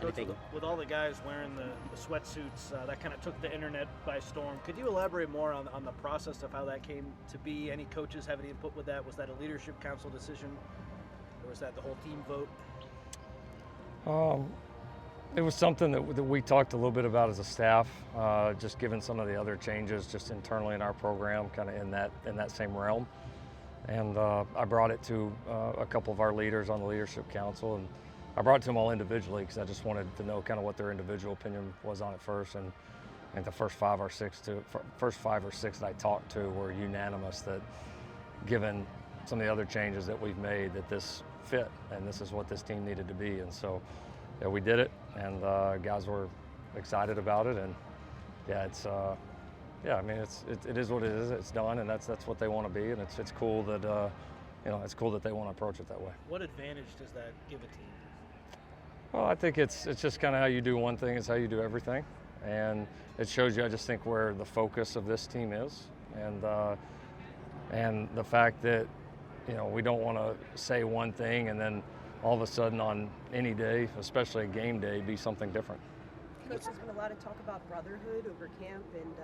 Coach, with all the guys wearing the sweatsuits, that kind of took the internet by storm. Could you elaborate more on the process of how that came to be? Any coaches have any input with that? Was that a leadership council decision, or was that the whole team vote? It was something that we talked a little bit about as a staff, just given some of the other changes just internally in our program, kind of in that same realm. And I brought it to a couple of our leaders on the leadership council, and I brought it to them all individually because I just wanted to know kind of what their individual opinion was on it first. And I think the first five or six that I talked to were unanimous that, given some of the other changes that we've made, that this fit and this is what this team needed to be. And so, yeah, we did it, and guys were excited about it. And yeah, I mean, it is what it is. It's done, and that's what they want to be, and it's cool that it's cool that they want to approach it that way. What advantage does that give a team? Well, I think it's just kind of how you do one thing is how you do everything, and it shows you, I just think, where the focus of this team is, and the fact that we don't want to say one thing and then all of a sudden on any day, especially a game day, be something different. Coach, there's been a lot of talk about brotherhood over camp, and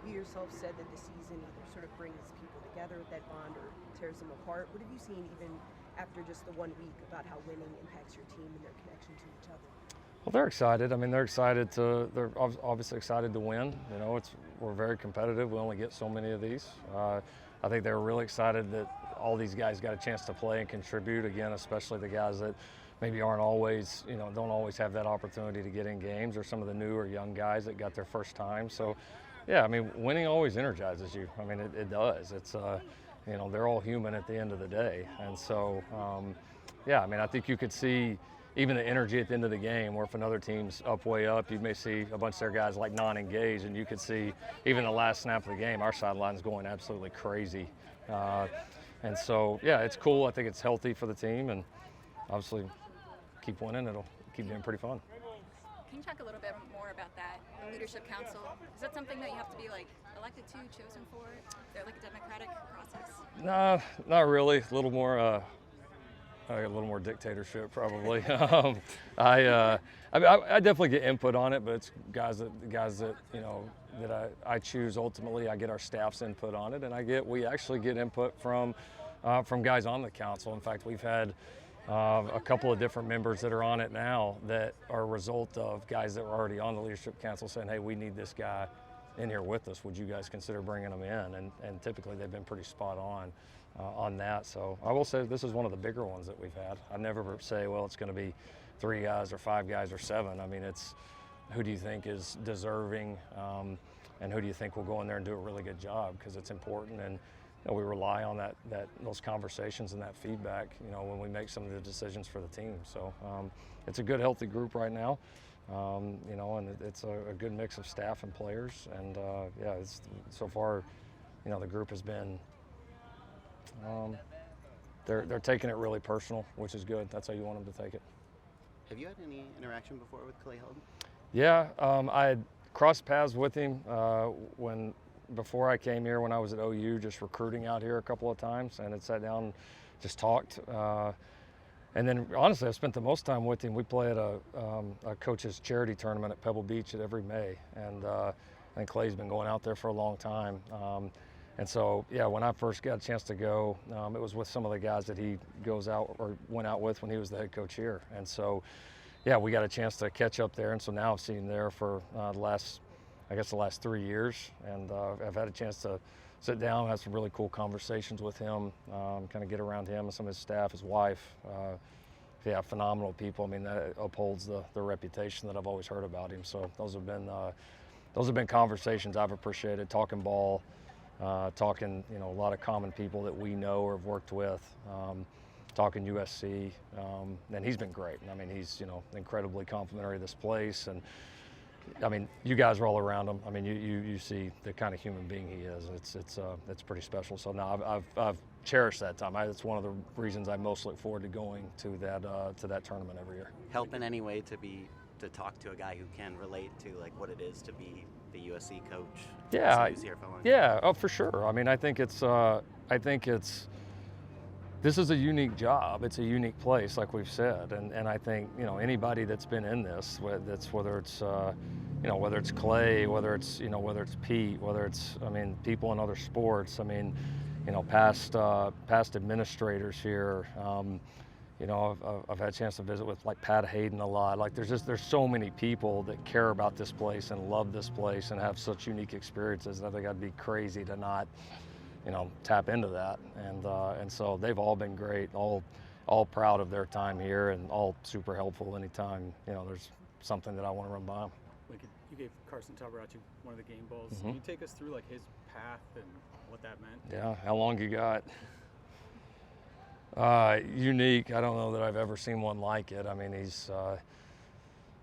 you yourself said that the season either sort of brings people together with that bond or tears them apart. What have you seen even after just the 1 week about how winning impacts your team and their connection to each other? Well, they're excited. I mean, they're obviously excited to win. We're very competitive. We only get so many of these. I think they're really excited that all these guys got a chance to play and contribute, again, especially the guys that maybe aren't always, don't always have that opportunity to get in games, or some of the new or young guys that got their first time. So, yeah, I mean, winning always energizes you. I mean, it does. It's, they're all human at the end of the day. And so, yeah, I mean, I think you could see even the energy at the end of the game, where if another team's way up, you may see a bunch of their guys like non-engaged, and you could see even the last snap of the game, our sideline's going absolutely crazy. And so, yeah, it's cool. I think it's healthy for the team, and obviously keep winning. It'll keep being pretty fun. Can you talk a little bit more about that? The leadership council, is that something that you have to be elected to, chosen for? Is there a democratic process? No, not really. A little more dictatorship probably. I definitely get input on it, but it's guys that that I choose. Ultimately, I get our staff's input on it, and we actually get input from guys on the council. In fact, we've had a couple of different members that are on it now that are a result of guys that were already on the leadership council saying, hey, we need this guy in here with us. Would you guys consider bringing him in? And typically they've been pretty spot on that. So I will say this is one of the bigger ones that we've had. I never say, well, it's going to be 3 guys or 5 guys or 7. I mean, it's who do you think is deserving, and who do you think will go in there and do a really good job, because it's important. And we rely on those conversations and that feedback, when we make some of the decisions for the team. So it's a good, healthy group right now, and it's a good mix of staff and players. And it's so far, the group has been. They're taking it really personal, which is good. That's how you want them to take it. Have you had any interaction before with Clay Helton? Yeah, I had crossed paths with him before I came here when I was at OU, just recruiting out here a couple of times, and had sat down, just talked. And then honestly, I've spent the most time with him. We play at a coach's charity tournament at Pebble Beach at every May, and I think Clay's been going out there for a long time. And so, yeah, when I first got a chance to go, it was with some of the guys that he went out with when he was the head coach here. And so, yeah, we got a chance to catch up there. And so now I've seen him there for the last 3 years. And I've had a chance to sit down, have some really cool conversations with him, kind of get around him and some of his staff, his wife. Yeah, phenomenal people. I mean, that upholds the reputation that I've always heard about him. So those have been conversations I've appreciated, talking ball. Talking, a lot of common people that we know or have worked with, talking USC, and he's been great. I mean, he's, incredibly complimentary of this place, and I mean, you guys are all around him. I mean, you see the kind of human being he is. It's pretty special. So now I've cherished that time. It's one of the reasons I most look forward to going to that tournament every year. Help in any way to talk to a guy who can relate to what it is to be the USC coach. Yeah, Here for a long time. Yeah, oh, for sure. I mean, I think it's this is a unique job. It's a unique place, like we've said, and I think, you know, anybody that's been in this, whether it's you know, whether it's Clay, whether it's, you know, whether it's Pete, whether it's, I mean, people in other sports, I mean, you know, past administrators here. You know, I've had a chance to visit with like Pat Hayden a lot. Like there's so many people that care about this place and love this place and have such unique experiences. I think I'd be crazy to not, you know, tap into that. And so they've all been great, all proud of their time here and all super helpful anytime, you know, there's something that I want to run by them. You gave Carson Tabarachi one of the game balls. Mm-hmm. Can you take us through like his path and what that meant? Yeah, how long you got? Unique. I don't know that I've ever seen one like it. I mean, he's,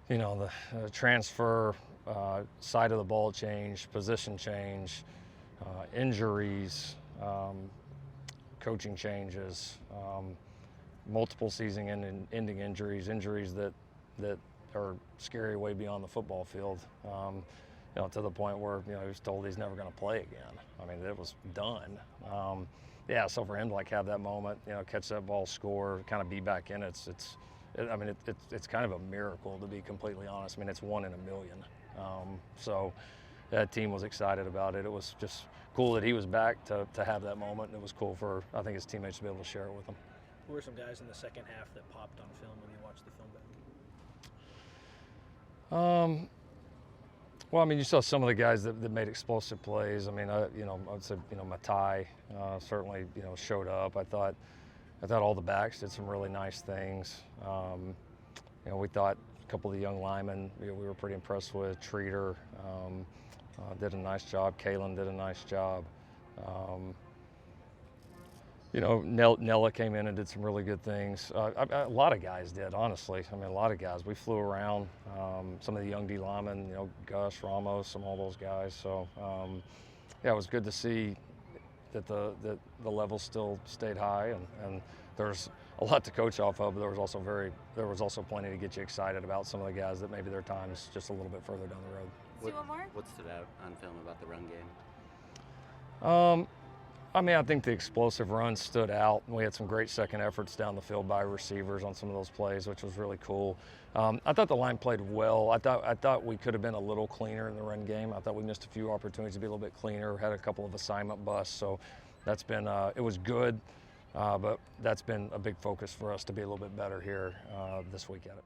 you know, the transfer, side of the ball change, position change, injuries, coaching changes, multiple season-ending injuries that are scary way beyond the football field. You know, to the point where, you know, he was told he's never going to play again. I mean, it was done. Yeah, so for him to like have that moment, you know, catch that ball, score, kind of be back in it, I mean, it's kind of a miracle, to be completely honest. I mean, it's 1 in a million. So that team was excited about it. It was just cool that he was back to have that moment, and it was cool for, I think, his teammates to be able to share it with him. Who were some guys in the second half that popped on film when you watched the film back? Well, I mean, you saw some of the guys that made explosive plays. I mean, you know, I would say, you know, Matai certainly, you know, showed up. I thought all the backs did some really nice things. You know, we thought a couple of the young linemen, you know, we were pretty impressed with. Treater did a nice job. Kalen did a nice job. You know, Nella came in and did some really good things. A lot of guys did, honestly. I mean, a lot of guys. We flew around. Some of the young D linemen, you know, Gus, Ramos, all those guys. So, yeah, it was good to see that the level still stayed high, and there's a lot to coach off of. But there was also plenty to get you excited about some of the guys that maybe their time's just a little bit further down the road. What stood out on film about the run game? I mean, I think the explosive runs stood out. We had some great second efforts down the field by receivers on some of those plays, which was really cool. I thought the line played well. I thought we could have been a little cleaner in the run game. I thought we missed a few opportunities to be a little bit cleaner, had a couple of assignment busts. So that's been, it was good, but that's been a big focus for us to be a little bit better here this week at it.